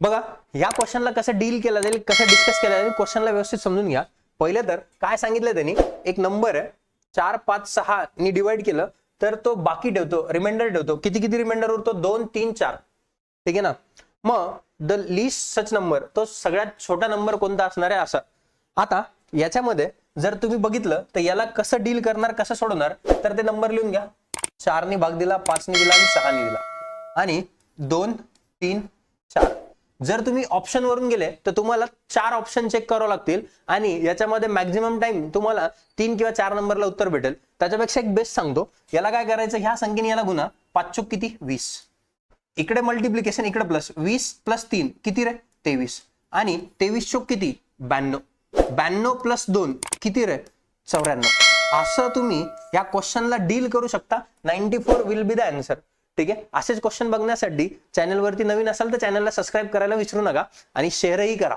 बघा या क्वेश्चनला कसं डील केलं जाईल, कसं डिस्कस केलं जाईल, क्वेश्चनला व्यवस्थित समजून घ्या. पहिले तर काय सांगितलं त्यांनी, एक नंबर आहे 4 5 6 नी डिवाइड केलं तर तो बाकी ठेवतो, रिमाइंडर ठेवतो. किती किती रिमाइंडर उरतो, 2 3 4. ठीक आहे ना. मग द लिस्ट सच नंबर, तो सगळ्यात छोटा नंबर कोणता असणार आहे असा. आता याच्यामध्ये जर तुम्ही बघितलं तर याला कसं डील करणार, कसं सोडवणार, तर ते नंबर लिहून घ्या. 4 ने भाग दिला, 5 ने दिला आणि 6 ने दिला आणि 2 3 4. जर तुम्ही ऑप्शन वरून गेले तर तुम्हाला 4 ऑप्शन चेक करावे लागतील आणि याच्यामध्ये मॅक्झिमम टाइम तुम्हाला 3 किंवा 4 नंबरला उत्तर भेटेल. त्याच्यापेक्षा एक बेस्ट सांगतो, याला काय करायचं, ह्या संख्येने याला गुणा, 5 चोक किती 20, इकडे मल्टिप्लिकेशन, इकडे प्लस, 20 प्लस 3 किती रे 23 आणि 23 चोक किती 92, 92 प्लस 2 किती रे 94. असं तुम्ही या क्वेश्चनला डील करू शकता. 94 विल बी द आन्सर. ठीक आहे. असेच क्वेश्चन बघण्यासाठी चॅनलवरती नवीन असाल तर चॅनलला सबस्क्राईब करायला विसरू नका आणि शेअरही करा.